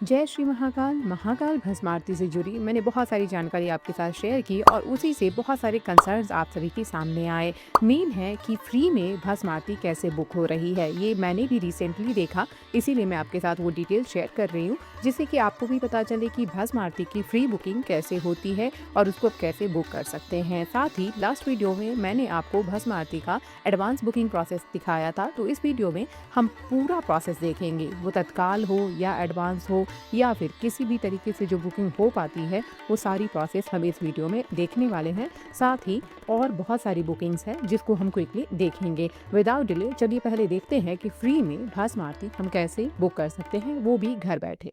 जय श्री महाकाल। महाकाल भस्म आरती से जुड़ी मैंने बहुत सारी जानकारी आपके साथ शेयर की और उसी से बहुत सारे कंसर्न्स आप सभी के सामने आए। मेन है कि फ्री में भस्म आरती कैसे बुक हो रही है, ये मैंने भी रिसेंटली देखा, इसीलिए मैं आपके साथ वो डिटेल शेयर कर रही हूँ, जिससे कि आपको भी पता चले कि भस्म आरती की फ्री बुकिंग कैसे होती है और उसको आप कैसे बुक कर सकते हैं। साथ ही लास्ट वीडियो में मैंने आपको भस्म आरती का एडवांस बुकिंग प्रोसेस दिखाया था, तो इस वीडियो में हम पूरा प्रोसेस देखेंगे, वो तत्काल हो या एडवांस हो या फिर किसी भी तरीके से जो बुकिंग हो पाती है, वो सारी प्रोसेस हम इस वीडियो में देखने वाले हैं। साथ ही और बहुत सारी बुकिंग्स हैं जिसको हम क्विकली देखेंगे। विदाउट डिले चलिए पहले देखते हैं कि फ्री में भस्म आरती हम कैसे बुक कर सकते हैं, वो भी घर बैठे।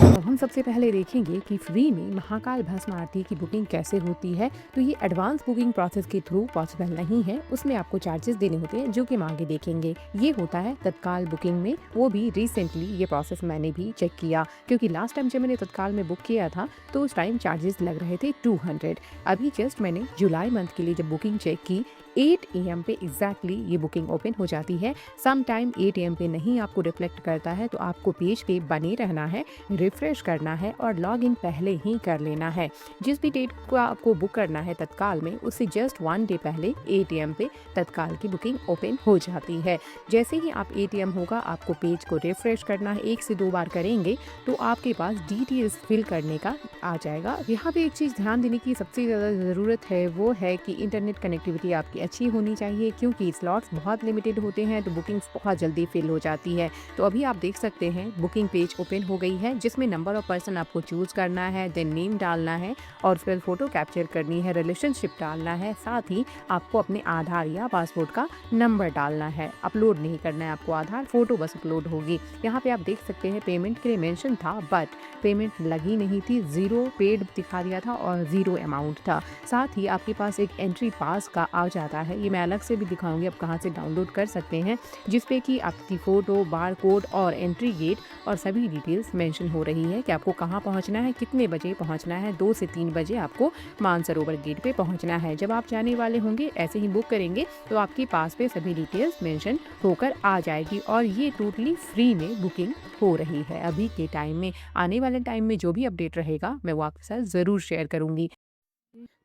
तो हम सबसे पहले देखेंगे कि फ्री में महाकाल भस्म आरती की बुकिंग कैसे होती है। तो ये एडवांस बुकिंग प्रोसेस के थ्रू पॉसिबल नहीं है, उसमें आपको चार्जेस देने होते हैं, जो कि हम आगे देखेंगे। ये होता है तत्काल बुकिंग में, वो भी रिसेंटली ये प्रोसेस मैंने भी चेक किया, क्योंकि लास्ट टाइम जब मैंने तत्काल में बुक किया था तो उस टाइम चार्जेस लग रहे थे 200। अभी जस्ट मैंने जुलाई मंथ के लिए जब बुकिंग चेक की 8 AM पे एग्जैक्टली ये बुकिंग ओपन हो जाती है। सम टाइम 8 AM पे नहीं आपको रिफ्लेक्ट करता है, तो आपको पेज पे बने रहना है, रिफ्रेश करना है और लॉग इन पहले ही कर लेना है। जिस भी डेट को आपको बुक करना है तत्काल में, उससे जस्ट 1 डे पहले 8 AM पे तत्काल की बुकिंग ओपन हो जाती है। जैसे ही आप 8 AM होगा, आपको पेज को रिफ्रेश करना है, 1 से 2 बार करेंगे तो आपके पास डिटेल्स फिल करने का आ जाएगा। यहाँ पे एक चीज़ ध्यान देने की सबसे ज़्यादा ज़रूरत है, वो है कि इंटरनेट कनेक्टिविटी आपकी अच्छी होनी चाहिए, क्योंकि स्लॉट्स बहुत लिमिटेड होते हैं, तो बुकिंग्स बहुत जल्दी फिल हो जाती है। तो अभी आप देख सकते हैं बुकिंग पेज ओपन हो गई है, जिसमें नंबर ऑफ पर्सन आपको चूज करना है, देन नेम डालना है और फिर फोटो कैप्चर करनी है, रिलेशनशिप डालना है, साथ ही आपको अपने आधार या पासपोर्ट का नंबर डालना है। अपलोड नहीं करना है आपको आधार, फोटो बस अपलोड होगी। यहाँ पे आप देख सकते हैं पेमेंट के लिए मेंशन था, बट पेमेंट लगी नहीं थी, 0 पेड दिखा दिया था और 0 अमाउंट था। साथ ही आपके पास एक एंट्री पास का आ जाता है, ये मैं अलग से भी दिखाऊंगी आप कहाँ से डाउनलोड कर सकते हैं, जिसपे कि आपकी फोटो, बार कोड और एंट्री गेट और सभी डिटेल्स मेंशन हो रही है कि आपको कहाँ पहुँचना है, कितने बजे पहुँचना है। 2 से 3 बजे आपको मानसरोवर गेट पे पहुँचना है। जब आप जाने वाले होंगे, ऐसे ही बुक करेंगे तो आपके पास पे सभी डिटेल्स मेंशन होकर आ जाएगी और ये टोटली फ्री में बुकिंग हो रही है अभी के टाइम में। आने वाले टाइम में जो भी अपडेट रहेगा मैं वो आपके साथ ज़रूर शेयर करूंगी।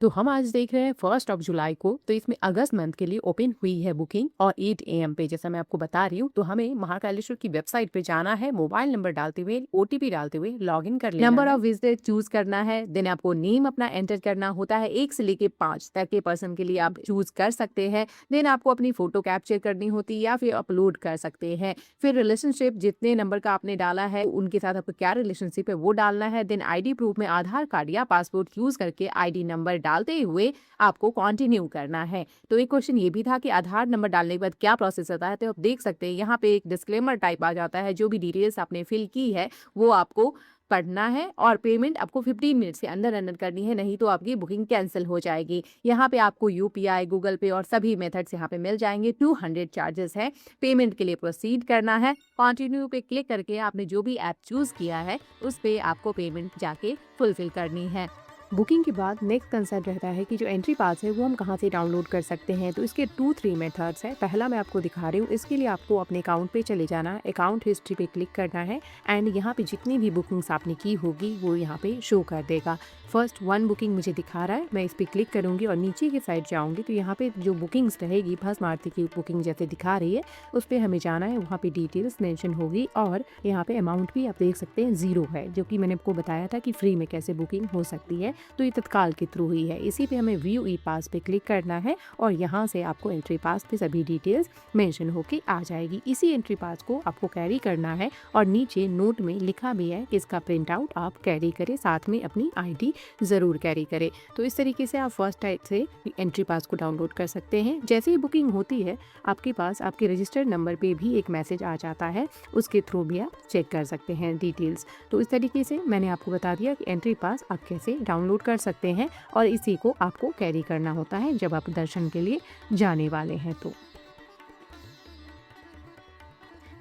तो हम आज देख रहे हैं 1 जुलाई को, तो इसमें अगस्त मंथ के लिए ओपन हुई है बुकिंग और 8 AM पे जैसा मैं आपको बता रही हूँ। तो हमें महाकालेश्वर की वेबसाइट पे जाना है, मोबाइल नंबर डालते हुए, OTP डालते हुए लॉग इन कर लेना, नंबर ऑफ विजिट चूज करना है, देन आपको नेम अपना एंटर करना होता है, 1 से लेके 5 तक के पर्सन के लिए आप चूज कर सकते हैं। देन आपको अपनी फोटो कैप्चर करनी होती है या फिर अपलोड कर सकते हैं। फिर रिलेशनशिप जितने नंबर का आपने डाला है उनके साथ आपको क्या रिलेशनशिप है वो डालना है। देन ID प्रूफ में आधार कार्ड या पासपोर्ट यूज करके ID नंबर डालते हुए आपको कंटिन्यू करना है। तो एक क्वेश्चन ये भी था कि आधार नंबर डालने के बाद क्या प्रोसेस होता है, तो आप देख सकते हैं यहाँ पे एक डिस्क्लेमर टाइप आ जाता है, जो भी डिटेल्स आपने फिल की है वो आपको पढ़ना है और पेमेंट आपको 15 मिनट से अंदर अंदर करनी है, नहीं तो आपकी बुकिंग कैंसिल हो जाएगी। यहाँ पे आपको UPI, गूगल पे और सभी मेथड्स यहाँ पे मिल जाएंगे। 200 चार्जेस है। पेमेंट के लिए प्रोसीड करना है, कंटिन्यू पे क्लिक करके आपने जो भी ऐप चूज किया है उस पे आपको पेमेंट जाके फुलफिल करनी है। बुकिंग के बाद नेक्स्ट कंसर्न रहता है कि जो एंट्री पास है वो हम कहाँ से डाउनलोड कर सकते हैं। तो इसके 2-3 मेथड्स हैं। पहला मैं आपको दिखा रही हूँ। इसके लिए आपको अपने अकाउंट पे चले जाना है, अकाउंट हिस्ट्री पे क्लिक करना है एंड यहाँ पे जितनी भी बुकिंग्स आपने की होगी वो यहाँ पे शो कर देगा। फर्स्ट 1 बुकिंग मुझे दिखा रहा है, मैं इस पर क्लिक करूँगी और नीचे की साइड जाऊँगी तो यहाँ पे जो बुकिंग्स रहेगी भस्म आरती की बुकिंग जैसे दिखा रही है उस पर हमें जाना है, वहाँ पे डिटेल्स मेंशन होगी और यहाँ पे अमाउंट भी आप देख सकते हैं 0 है, जो कि मैंने आपको बताया था कि फ्री में कैसे बुकिंग हो सकती है। तो ये तत्काल के थ्रू हुई है। इसी पे हमें व्यू ई पास पे क्लिक करना है और यहाँ से आपको एंट्री पास पे सभी डिटेल्स मेंशन होके आ जाएगी। इसी एंट्री पास को आपको कैरी करना है और नीचे नोट में लिखा भी है कि इसका प्रिंट आउट आप कैरी करें, साथ में अपनी ID ज़रूर कैरी करें। तो इस तरीके से आप फर्स्ट टाइप से एंट्री पास को डाउनलोड कर सकते हैं। जैसे ही बुकिंग होती है आपके पास आपके रजिस्टर्ड नंबर पे भी एक मैसेज आ जाता है, उसके थ्रू भी आप चेक कर सकते हैं डिटेल्स। तो इस तरीके से मैंने आपको बता दिया कि एंट्री पास आप कैसे डाउनलोड कर सकते हैं और इसी को आपको कैरी करना होता है जब आप दर्शन के लिए जाने वाले हैं। तो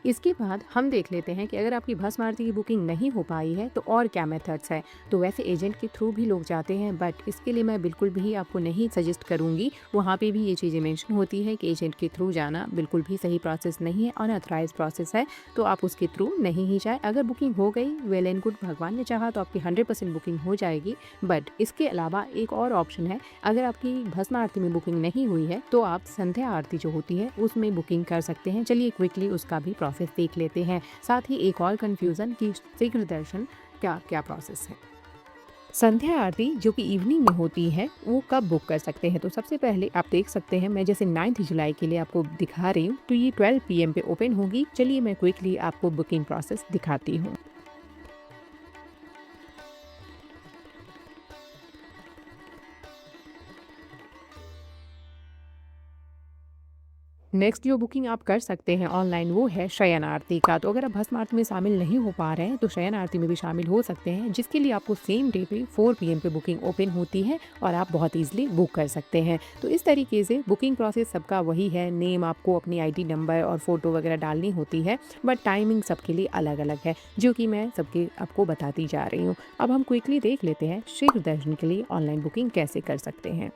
इसके बाद हम देख लेते हैं कि अगर आपकी भस्म आरती की बुकिंग नहीं हो पाई है तो और क्या मेथड्स है। तो वैसे एजेंट के थ्रू भी लोग जाते हैं, बट इसके लिए मैं बिल्कुल भी आपको नहीं सजेस्ट करूंगी। वहाँ पे भी ये चीज़ें मेंशन होती है कि एजेंट के थ्रू जाना बिल्कुल भी सही प्रोसेस नहीं है, अनऑथराइज प्रोसेस है, तो आप उसके थ्रू नहीं ही जाए। अगर बुकिंग हो गई, वेल एंड गुड, भगवान ने चाहा तो आपकी 100% बुकिंग हो जाएगी। बट इसके अलावा एक और ऑप्शन है, अगर आपकी भस्म आरती में बुकिंग नहीं हुई है तो आप संध्या आरती जो होती है उसमें बुकिंग कर सकते हैं। चलिए क्विकली उसका भी प्रोसेस देख लेते हैं। साथ ही एक और कन्फ्यूज़न कि शीघ्र दर्शन क्या क्या प्रोसेस है। संध्या आरती जो कि इवनिंग में होती है वो कब बुक कर सकते हैं। तो सबसे पहले आप देख सकते हैं, मैं जैसे 9 जुलाई के लिए आपको दिखा रही हूँ, तो ये 12 PM पे ओपन होगी। चलिए मैं क्विकली आपको बुकिंग प्रोसेस दिखाती हूँ। नेक्स्ट जो बुकिंग आप कर सकते हैं ऑनलाइन वो है शयन आरती का। तो अगर आप भस्म आरती में शामिल नहीं हो पा रहे हैं तो शयन आरती में भी शामिल हो सकते हैं, जिसके लिए आपको सेम डे पे 4 PM पे बुकिंग ओपन होती है और आप बहुत ईजिली बुक कर सकते हैं। तो इस तरीके से बुकिंग प्रोसेस सबका वही है। नेम आपको अपनी ID नंबर और फोटो वगैरह डालनी होती है, बट टाइमिंग सबके लिए अलग अलग है, जो कि मैं सबके आपको बताती जा रही हूँ। अब हम क्विकली देख लेते हैं शीघ्र दर्शन के लिए ऑनलाइन बुकिंग कैसे कर सकते हैं।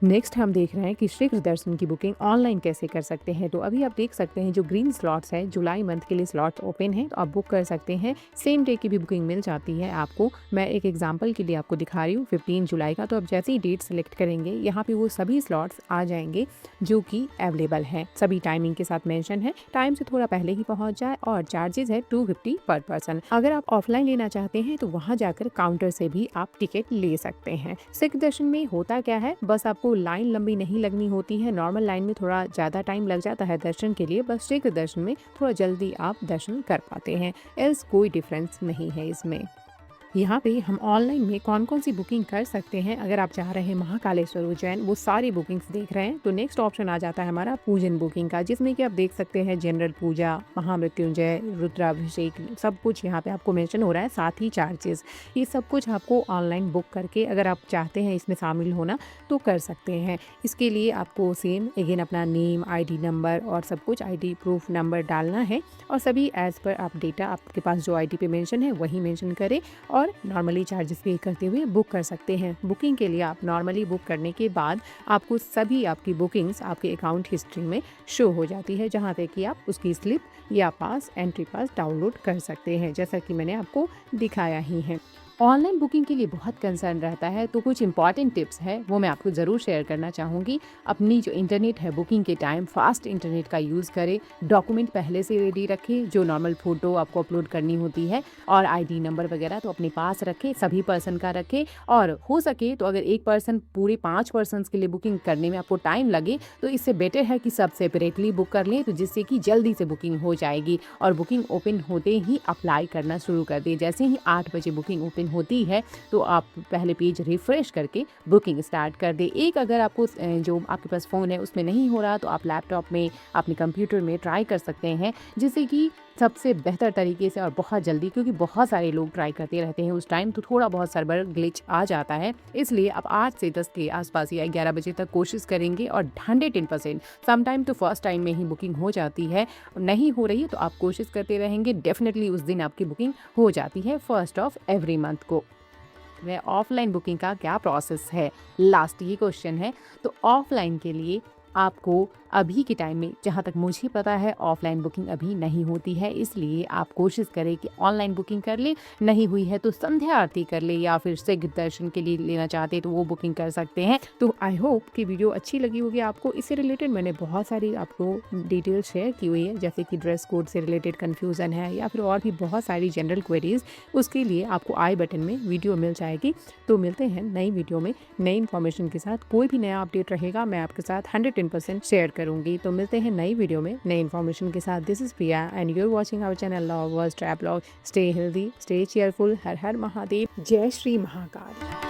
नेक्स्ट हम देख रहे हैं कि शीघ्र दर्शन की बुकिंग ऑनलाइन कैसे कर सकते हैं। तो अभी आप देख सकते हैं जो ग्रीन स्लॉट्स है, जुलाई मंथ के लिए स्लॉट्स ओपन है, तो आप बुक कर सकते हैं। सेम डे की भी बुकिंग मिल जाती है आपको। मैं एक एग्जांपल के लिए आपको दिखा रही हूँ 15 जुलाई का। तो आप जैसे ही डेट सेलेक्ट करेंगे, यहाँ पे वो सभी स्लॉट्स आ जाएंगे जो कि अवेलेबल हैं। सभी टाइमिंग के साथ मेंशन है, टाइम से थोड़ा पहले ही पहुँच जाए, और चार्जेस है 250 पर पर्सन। अगर आप ऑफलाइन लेना चाहते हैं तो वहाँ जाकर काउंटर से भी आप टिकट ले सकते हैं। शीघ्र दर्शन में होता क्या है, बस आपको लाइन लंबी नहीं लगनी होती है। नॉर्मल लाइन में थोड़ा ज़्यादा टाइम लग जाता है दर्शन के लिए, बस शीघ्र दर्शन में थोड़ा जल्दी आप दर्शन कर पाते हैं। एल्स कोई डिफरेंस नहीं है इसमें। यहाँ पे हम ऑनलाइन में कौन कौन सी बुकिंग कर सकते हैं। अगर आप चाह रहे हैं महाकालेश्वर उज्जैन, वो सारी बुकिंग्स देख रहे हैं, तो नेक्स्ट ऑप्शन आ जाता है हमारा पूजन बुकिंग का, जिसमें कि आप देख सकते हैं जनरल पूजा, महामृत्युंजय, रुद्राभिषेक, सब कुछ यहाँ पे आपको मेंशन हो रहा है। साथ ही चार्जेस, ये सब कुछ आपको ऑनलाइन बुक करके अगर आप चाहते हैं इसमें शामिल होना तो कर सकते हैं। इसके लिए आपको सेम अगेन अपना नेम, ID नंबर और सब कुछ ID प्रूफ नंबर डालना है, और सभी एज पर आप डेटा आपके पास जो ID पे मेंशन है वही मेंशन करें, और नॉर्मली चार्जेस पे करते हुए बुक कर सकते हैं। बुकिंग के लिए आप नॉर्मली बुक करने के बाद आपको सभी आपकी बुकिंग्स आपके अकाउंट हिस्ट्री में शो हो जाती है, जहाँ पे कि आप उसकी स्लिप या पास, एंट्री पास डाउनलोड कर सकते हैं, जैसा कि मैंने आपको दिखाया ही है। ऑनलाइन बुकिंग के लिए बहुत कंसर्न रहता है, तो कुछ इंपॉर्टेंट टिप्स है वो मैं आपको ज़रूर शेयर करना चाहूँगी। अपनी जो इंटरनेट है बुकिंग के टाइम फास्ट इंटरनेट का यूज़ करें। डॉक्यूमेंट पहले से रेडी रखें, जो नॉर्मल फ़ोटो आपको अपलोड करनी होती है, और ID नंबर वगैरह तो अपने पास रखें, सभी पर्सन का रखें। और हो सके तो अगर एक पर्सन पूरे 5 पर्सनस के लिए बुकिंग करने में आपको टाइम लगे तो इससे बेटर है कि सब सेपरेटली बुक कर लें, तो जिससे कि जल्दी से बुकिंग हो जाएगी। और बुकिंग ओपन होते ही अप्लाई करना शुरू कर दें। जैसे ही 8 बजे बुकिंग ओपन होती है तो आप पहले पेज रिफ्रेश करके बुकिंग स्टार्ट कर दे। एक अगर आपको जो आपके पास फ़ोन है उसमें नहीं हो रहा तो आप लैपटॉप में, अपने कंप्यूटर में ट्राई कर सकते हैं, जिससे कि सबसे बेहतर तरीके से और बहुत जल्दी, क्योंकि बहुत सारे लोग ट्राई करते रहते हैं उस टाइम, तो थोड़ा बहुत सर्वर ग्लिच आ जाता है। इसलिए आप 8 से 10 के आसपास या 11 बजे तक कोशिश करेंगे, और 110% समटाइम तो फर्स्ट टाइम में ही बुकिंग हो जाती है। नहीं हो रही है तो आप कोशिश करते रहेंगे, डेफिनेटली उस दिन आपकी बुकिंग हो जाती है 1st ऑफ एवरी मंथ को। वह ऑफलाइन बुकिंग का क्या प्रोसेस है, लास्ट ये क्वेश्चन है। तो ऑफलाइन के लिए आपको अभी के टाइम में, जहाँ तक मुझे पता है, ऑफलाइन बुकिंग अभी नहीं होती है, इसलिए आप कोशिश करें कि ऑनलाइन बुकिंग कर ले। नहीं हुई है तो संध्या आरती कर ले, या फिर शीघ्र दर्शन के लिए लेना चाहते हैं तो वो बुकिंग कर सकते हैं। तो आई होप कि वीडियो अच्छी लगी होगी आपको। इससे रिलेटेड मैंने बहुत सारी आपको डिटेल शेयर की हुई है, जैसे कि ड्रेस कोड से रिलेटेड कन्फ्यूज़न है, या फिर और भी बहुत सारी जनरल क्वेरीज। उसके लिए आपको आई बटन में वीडियो मिल जाएगी। तो मिलते हैं नई वीडियो में नई इन्फॉर्मेशन के साथ। कोई भी नया अपडेट रहेगा मैं आपके साथ 110% शेयर करूंगी। तो मिलते हैं नई वीडियो में नई इन्फॉर्मेशन के साथ। This is Priya and you are watching our channel love world travelogue. Stay healthy, stay cheerful. Har Har Mahadev, जय श्री महाकाल।